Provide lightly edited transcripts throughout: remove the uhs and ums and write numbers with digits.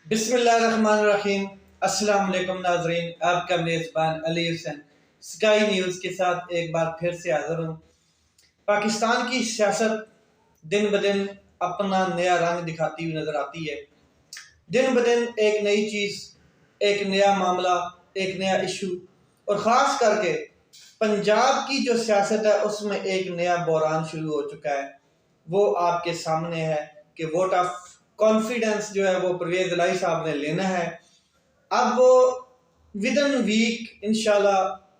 बिस्मिल्लाहिर्रहमानिर्रहीम। अस्सलाम वालेकुम नाज़रीन, आपका मेज़बान अली हुसैन स्काई न्यूज़ के साथ एक बार फिर से हाज़िर हूँ। पाकिस्तान की सियासत दिन ब दिन अपना नया रंग दिखाती हुई नज़र आती है। दिन ब दिन एक नई चीज़, एक नया मामला, एक नया इशू और ख़ास करके पंजाब की जो सियासत है उसमें एक नया बहरान शुरू हो चुका है। वो आपके सामने है कि वोट ऑफ कॉन्फिडेंस जो है वो परवेज़ इलाही साहब ने लेना है। अब वो विद इन वीक इंशाल्लाह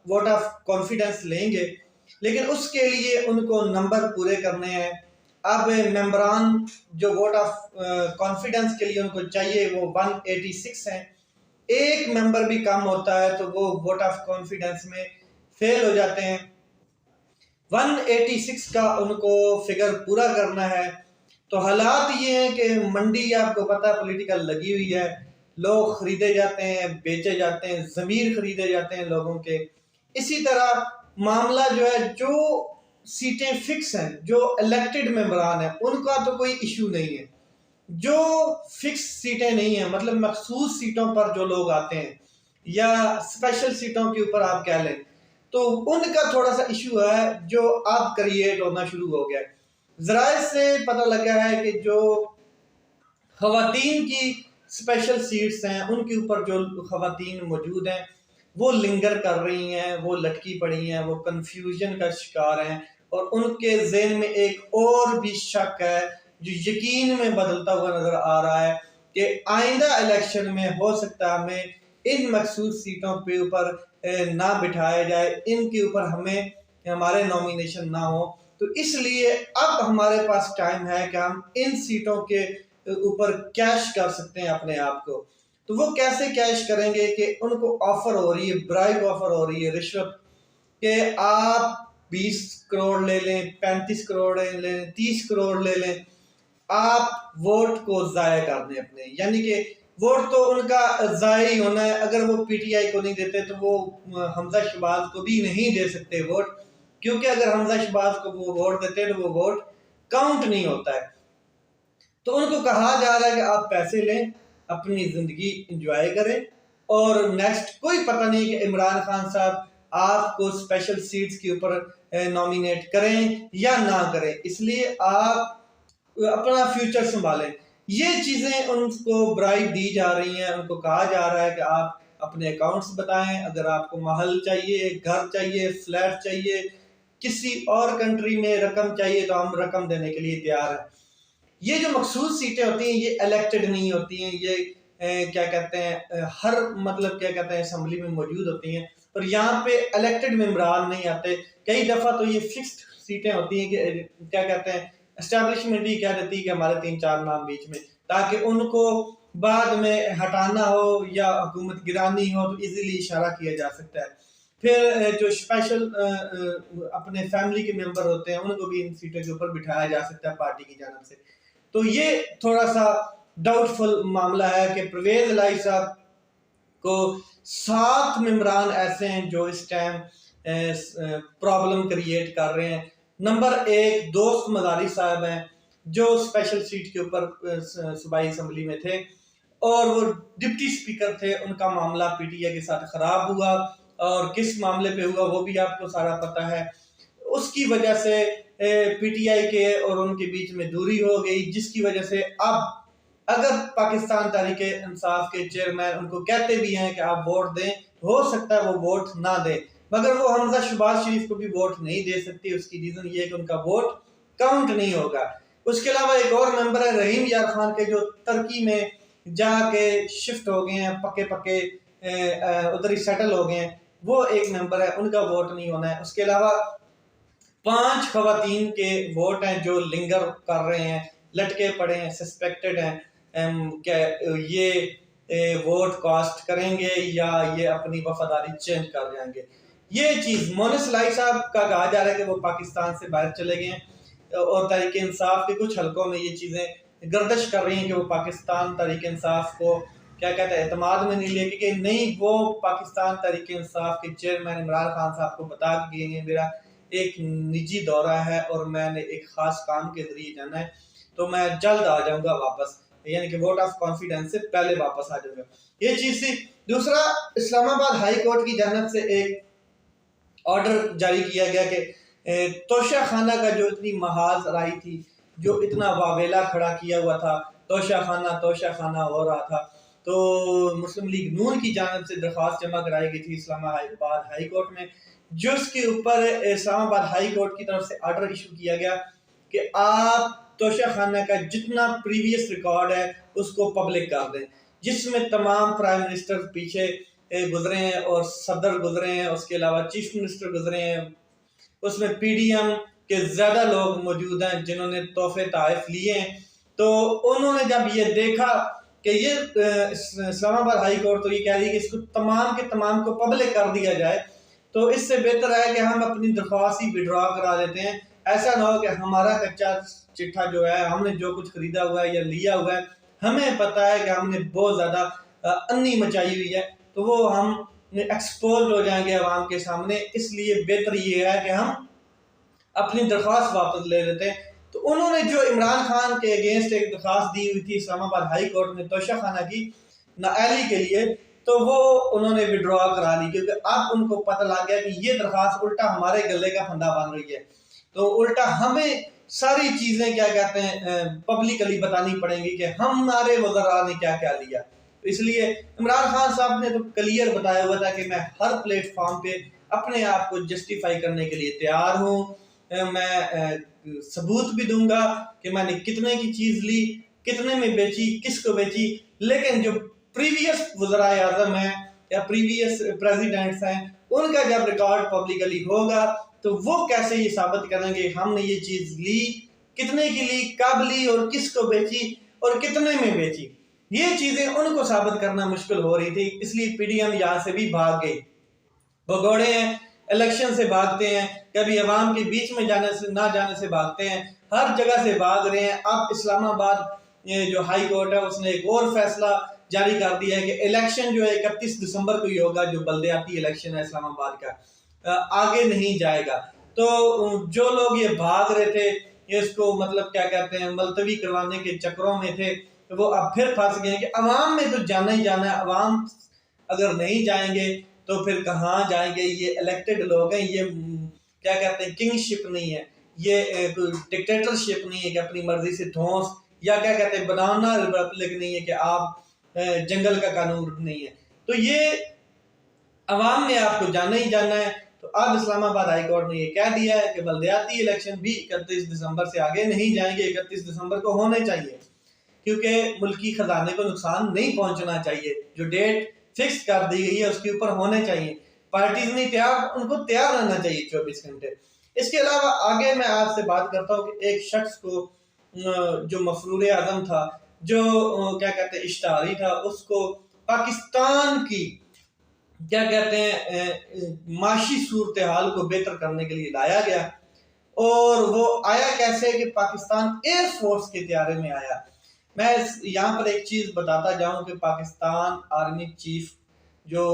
वोट ऑफ कॉन्फिडेंस लेंगे, लेकिन उसके लिए उनको नंबर पूरे करने हैं। अब मेंबरान जो वोट ऑफ कॉन्फिडेंस के लिए उनको चाहिए वो 186 हैं। एक मेंबर भी कम होता है तो वो वोट ऑफ कॉन्फिडेंस में फेल हो जाते हैं। 186 का उनको फिगर पूरा करना है। तो हालात ये हैं कि मंडी आपको पता है पॉलिटिकल लगी हुई है, लोग खरीदे जाते हैं, बेचे जाते हैं, ज़मीर खरीदे जाते हैं लोगों के। इसी तरह मामला जो है, जो सीटें फिक्स हैं, जो इलेक्टेड मेंबरान हैं, उनका तो कोई इशू नहीं है। जो फिक्स सीटें नहीं है, मतलब मखसूस सीटों पर जो लोग आते हैं या स्पेशल सीटों के ऊपर आप कह लें, तो उनका थोड़ा सा इशू है जो अब क्रिएट होना शुरू हो गया है। ज़राए से पता लगा है कि जो खवातीन की स्पेशल सीट्स हैं उनके ऊपर जो खवातीन मौजूद हैं वो लिंगर कर रही हैं, वो लटकी पड़ी हैं, वो कंफ्यूजन का शिकार हैं और उनके ज़हन में एक और भी शक है जो यकीन में बदलता हुआ नज़र आ रहा है कि आइंदा इलेक्शन में हो सकता है हमें इन मखसूस सीटों पे ऊपर ना बिठाया जाए, इनके ऊपर हमें हमारे नॉमिनेशन ना हो। तो इसलिए अब हमारे पास टाइम है कि हम इन सीटों के ऊपर कैश कर सकते हैं अपने आप को। तो वो कैसे कैश करेंगे कि उनको ऑफर हो रही है, ब्राइब ऑफर हो रही है, रिश्वत, कि आप 20 करोड़ ले लें, 35 करोड़ ले लें, 30 करोड़ ले लें, आप वोट को ज़ाया कर दें अपने। यानी कि वोट तो उनका ज़ाया ही होना है। अगर वो पीटीआई को नहीं देते तो वो हमजा शहबाज को भी नहीं दे सकते वोट, क्योंकि अगर हमजा शहबाज को वो वोट देते तो वो वोट काउंट नहीं होता है। तो उनको कहा जा रहा है कि आप पैसे लें, अपनी ज़िंदगी इंजॉय करें और नेक्स्ट कोई पता नहीं कि इमरान खान साहब आपको स्पेशल सीट्स के ऊपर नॉमिनेट करें या ना करें, इसलिए आप अपना फ्यूचर संभालें। ये चीज़ें उनको ब्राइब दी जा रही हैं। उनको कहा जा रहा है कि आप अपने अकाउंट्स बताएं, अगर आपको महल चाहिए, घर चाहिए, फ्लैट चाहिए, किसी और कंट्री में रकम चाहिए तो हम रकम देने के लिए तैयार हैं। ये जो मखसूस सीटें होती हैं ये इलेक्टेड नहीं होती हैं, ये क्या कहते हैं हर मतलब क्या कहते हैं असम्बली में मौजूद होती हैं और यहाँ पे इलेक्टेड मेंबरान नहीं आते। कई दफ़ा तो ये फिक्स्ड सीटें होती हैं कि क्या कहते हैं एस्टेब्लिशमेंट ही कह देती है कि हमारे 3-4 नाम बीच में, ताकि उनको बाद में हटाना हो या हुकूमत गिरानी हो तो इजीली इशारा किया जा सकता है। फिर जो स्पेशल अपने फैमिली के मेंबर होते हैं उनको भी इन सीटों के ऊपर बिठाया जा सकता है पार्टी की जानब से। तो ये थोड़ा सा डाउटफुल मामला है कि परवेज इलाही साहब को 7 मेंबरान ऐसे हैं जो इस टाइम प्रॉब्लम क्रिएट कर रहे हैं। नंबर 1 दोस्त मजारी साहब हैं जो स्पेशल सीट के ऊपर सूबाई असम्बली में थे और वो डिप्टी स्पीकर थे। उनका मामला पीटीआई के साथ खराब हुआ और किस मामले पे हुआ वो भी आपको सारा पता है। उसकी वजह से पीटीआई के और उनके बीच में दूरी हो गई, जिसकी वजह से अब अगर पाकिस्तान तहरीक इंसाफ के चेयरमैन उनको कहते भी हैं कि आप वोट दें, हो सकता है वो वोट ना दें, मगर वो हमजा शहबाज शरीफ को भी वोट नहीं दे सकती। उसकी रीजन ये है कि उनका वोट काउंट नहीं होगा। उसके अलावा एक और मेंबर है रहीम यार खान के, जो तुर्की में जाके शिफ्ट हो गए हैं, पक्के पक्के उधर ही सेटल हो गए हैं, वो एक मेंबर है, उनका वोट नहीं होना है। उसके अलावा 5 खवातीन के वोट हैं जो लिंगर कर रहे हैं, लटके पड़े हैं, सस्पेक्टेड हैं। क्या ये वोट कास्ट करेंगे या ये अपनी वफादारी चेंज कर जाएंगे। ये चीज़ मोनिस लाई साहब का कहा जा रहा है कि वो पाकिस्तान से बाहर चले गए हैं और तहरीक इंसाफ के कुछ हलकों में ये चीज़ें गर्दिश कर रही हैं कि वो पाकिस्तान तहरीक इंसाफ को क्या कहते हैं एतमाद में नहीं ले, क्योंकि नहीं, वो पाकिस्तान तहरीक इंसाफ के चेयरमैन इमरान खान साहब को बता के गए हैं मेरा एक निजी दौरा है और मैंने एक ख़ास काम के ज़रिए जाना है, तो मैं जल्द आ जाऊँगा वापस। यानी कि वोट ऑफ कॉन्फिडेंस से पहले वापस आ जाऊंगा। ये चीज थी। दूसरा, इस्लामाबाद हाई कोर्ट की जानिब से एक ऑर्डर जारी किया गया कि तोशा खाना का जो इतनी महाज राई थी, जो इतना वावेला खड़ा किया हुआ था, तोशा खाना हो रहा था, तो मुस्लिम लीग नून की जानिब से दरख्वास्त जमा कराई गई थी इस्लामाबाद हाई कोर्ट में, जिसके ऊपर इस्लामाबाद हाई कोर्ट की तरफ से ऑर्डर इशू किया गया कि आप तोशा खाना का जितना प्रीवियस रिकॉर्ड है उसको पब्लिक कर दें, जिसमें तमाम प्राइम मिनिस्टर पीछे गुजरे हैं और सदर गुजरे हैं, उसके अलावा चीफ मिनिस्टर गुजरे हैं, उसमें पीडीएम के ज्यादा लोग मौजूद हैं जिन्होंने तोहफे ताइफ लिए हैं। तो उन्होंने जब ये देखा कि ये इस्लामाबाद हाई कोर्ट तो ये कह रही है कि इसको तमाम के तमाम को पब्लिक कर दिया जाए, तो इससे बेहतर है कि हम अपनी दरख्वास्त ही विड्रॉ करा देते हैं। ऐसा ना हो कि हमारा कच्चा चिट्ठा जो है, हमने जो कुछ खरीदा हुआ है या लिया हुआ है, हमें पता है कि हमने बहुत ज्यादा अन्नी मचाई हुई है, तो वो हम एक्सपोज हो जाएंगे अवाम के सामने। इसलिए बेहतर ये है कि हम अपनी दरख्वास्त वापस ले लेते हैं। तो उन्होंने जो इमरान खान के अगेंस्ट एक दरख्वास्त दी हुई थी इस्लामाबाद हाई कोर्ट में तोशा खाना की नाअहली के लिए, तो वो उन्होंने विड्रॉ करा ली, क्योंकि अब उनको पता लग गया कि ये दरख्वास्त उल्टा हमारे गले का फंदा बन रही है, तो उल्टा हमें सारी चीजें क्या कहते हैं पब्लिकली बतानी पड़ेंगी कि हमारे वज़रा ने क्या क्या लिया। तो इसलिए इमरान खान साहब ने तो क्लियर बताया हुआ था कि मैं हर प्लेटफॉर्म पे अपने आप को जस्टिफाई करने के लिए तैयार हूँ, मैं सबूत भी दूंगा कि मैंने कितने की चीज ली, कितने में बेची, किसको बेची। लेकिन जो प्रीवियस वज़रा आज़म है या प्रीवियस प्रेसिडेंट्स हैं, उनका जब रिकॉर्ड पब्लिकली होगा तो वो कैसे ये साबित करेंगे हमने ये चीज ली, कितने की ली, कब ली और किसको बेची और कितने में बेची। ये चीजें उनको साबित करना मुश्किल हो रही थी, इसलिए पीडीएम यहाँ से भी भाग गई। भगोड़े हैं, इलेक्शन से भागते हैं, कभी अवाम के बीच में जाने से ना जाने से भागते हैं, हर जगह से भाग रहे हैं। अब इस्लामाबाद जो हाई कोर्ट है उसने एक और फैसला जारी कर दिया है कि इलेक्शन जो है 31 दिसंबर को ही होगा, जो बल्दियाती इलेक्शन है इस्लामाबाद का, आगे नहीं जाएगा। तो जो लोग ये भाग रहे थे, इसको मतलब क्या कहते हैं मुलतवी करवाने के चक्रों में थे, तो वो अब फिर फंस गए कि अवाम में तो जाना ही जाना है, अवाम अगर नहीं जाएंगे तो फिर कहाँ जाएंगे। ये इलेक्टेड लोग हैं, ये क्या कहते हैं किंगशिप नहीं है, ये डिक्टेटरशिप नहीं है कि अपनी मर्जी से धौंस, या क्या कहते हैं बनाना रिपब्लिक नहीं है कि आप जंगल का कानून नहीं है। तो ये अवाम में आपको जाना ही जाना है। तो अब इस्लामाबाद हाई कोर्ट ने ये कह दिया है कि बल्दियाती इलेक्शन भी 31 दिसंबर से आगे नहीं जाएंगे, 31 दिसंबर को होने चाहिए, क्योंकि मुल्की खजाने को नुकसान नहीं पहुंचना चाहिए। जो डेट फिक्स कर दी गई है उसके ऊपर होने चाहिए। पार्टीज नहीं तैयार, उनको तैयार रहना चाहिए 24 घंटे। इसके अलावा आगे मैं आपसे बात करता हूँ कि एक शख्स को जो मफरूर आजम था, जो क्या कहते हैं इश्तारी था, उसको पाकिस्तान की क्या कहते हैं माशी सूरत हाल को बेहतर करने के लिए लाया गया। और वो आया कैसे कि पाकिस्तान एयरफोर्स के त्यारे में आया। मैं यहाँ पर एक चीज बताता जाऊं कि पाकिस्तान आर्मी चीफ जो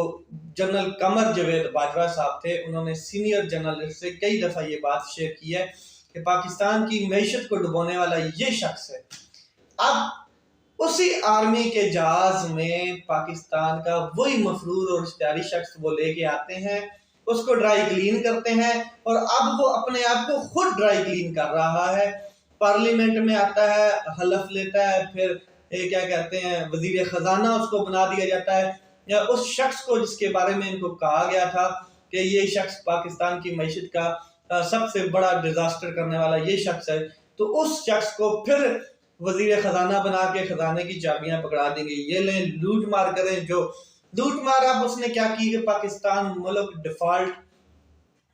जनरल कमर जावेद बाजवा साहब थे, उन्होंने सीनियर जनरल से कई दफा ये बात शेयर की है कि पाकिस्तान की मैशत को डुबोने वाला ये शख्स है। अब उसी आर्मी के जहाज में पाकिस्तान का वही मफरूर और इश्तिहारी शख्स वो लेके आते हैं, उसको ड्राई क्लीन करते हैं, और अब वो अपने आप को खुद ड्राई क्लीन कर रहा है। पार्लियामेंट में आता है, हलफ लेता है, फिर क्या कहते हैं वजीर खजाना उसको बना दिया जाता है, या उस शख्स को जिसके बारे में इनको कहा गया था कि ये शख्स पाकिस्तान की मैशत का सबसे बड़ा डिजास्टर करने वाला ये शख्स है, तो उस शख्स को फिर वजीर खजाना बना के खजाने की चाबियां पकड़ा देंगे, ये लें लूट मार करें। जो लूट मार अब उसने क्या की कि पाकिस्तान मुल्क डिफॉल्ट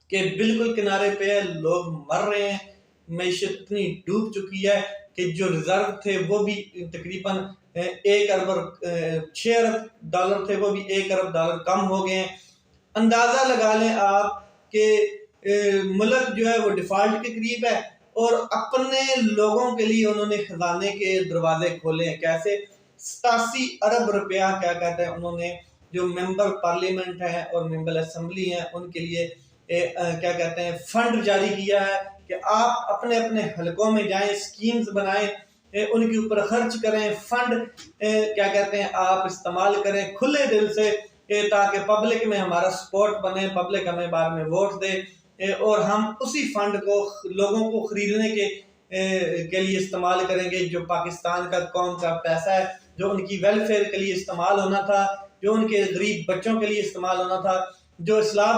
के बिल्कुल किनारे पे है, लोग मर रहे हैं, मैशत इतनी डूब चुकी है कि जो रिजर्व थे वो भी तकरीबन 1 अरब 6 अरब डॉलर थे, वो भी 1 अरब डॉलर कम हो गए हैं। अंदाजा लगा लें आप कि मुल्क जो है वो डिफॉल्ट के करीब है, और अपने लोगों के लिए उन्होंने खजाने के दरवाजे खोले हैं। कैसे? 87 अरब रुपया क्या कहते हैं उन्होंने जो मेंबर पार्लियामेंट है और मेंबर असेंबली है उनके लिए क्या कहते हैं फंड जारी किया है कि आप अपने अपने हलकों में जाएं, स्कीम्स बनाएं, उनके ऊपर खर्च करें, फंड क्या कहते हैं आप इस्तेमाल करें खुले दिल से, ताकि पब्लिक में हमारा सपोर्ट बने, पब्लिक हमें बाद में वोट दे, और हम उसी फंड को लोगों को खरीदने के लिए इस्तेमाल करेंगे, जो पाकिस्तान का कौम का पैसा है, जो उनकी वेलफेयर के लिए इस्तेमाल होना था, जो उनके गरीब बच्चों के लिए इस्तेमाल होना था, जो इस्लाम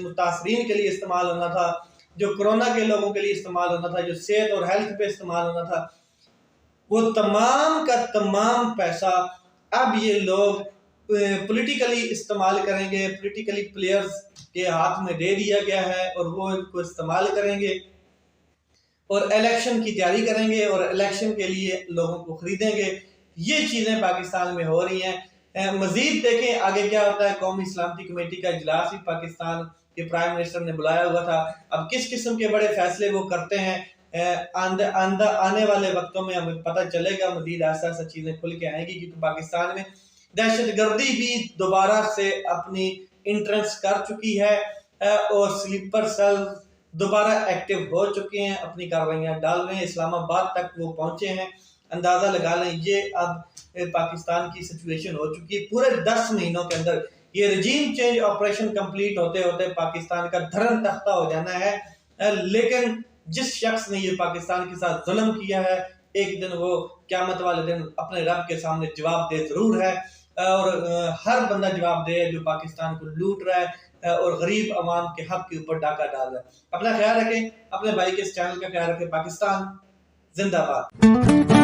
मुतासरीन के लिए इस्तेमाल होना था, जो कोरोना के लोगों के लिए इस्तेमाल होना था, जो सेहत और हेल्थ पे इस्तेमाल होना था, वो तमाम का तमाम पैसा अब ये लोग पॉलिटिकली इस्तेमाल करेंगे, पॉलिटिकली प्लेयर्स के हाथ में दे दिया गया है और वो इनको इस्तेमाल करेंगे और इलेक्शन की तैयारी करेंगे और इलेक्शन के लिए लोगों को खरीदेंगे। ये चीज़ें पाकिस्तान में हो रही हैं। मजीद देखें आगे क्या होता है। कौमी सलामती कमेटी का इजलास भी पाकिस्तान के प्राइम मिनिस्टर ने बुलाया हुआ था। अब किस किस्म के बड़े फैसले वो करते हैं, आने वाले वक्तों में हमें पता चलेगा। मजीद ऐसा ऐसा चीज़ें खुल के आएंगी, क्योंकि पाकिस्तान में दहशतगर्दी भी दोबारा से अपनी इंट्रेंस कर चुकी है और स्लीपर सेल दोबारा एक्टिव हो चुके हैं, अपनी कार्रवाइयां डाल रहे हैं, इस्लामाबाद तक वो पहुंचे हैं। अंदाजा लगा लें ये अब पाकिस्तान की सिचुएशन हो चुकी है। पूरे 10 महीनों के अंदर ये रजीम चेंज ऑपरेशन कंप्लीट होते होते पाकिस्तान का धर्म तख्ता हो जाना है। लेकिन जिस शख्स ने ये पाकिस्तान के साथ जुल्म किया है, एक दिन वो क़यामत वाले दिन अपने रब के सामने जवाब दे जरूर है, और हर बंदा जवाब दे जो पाकिस्तान को लूट रहा है और गरीब अवाम के हक के ऊपर डाका डाल रहा है। अपना ख्याल रखें, अपने भाई के इस चैनल का ख्याल रखें। पाकिस्तान जिंदाबाद।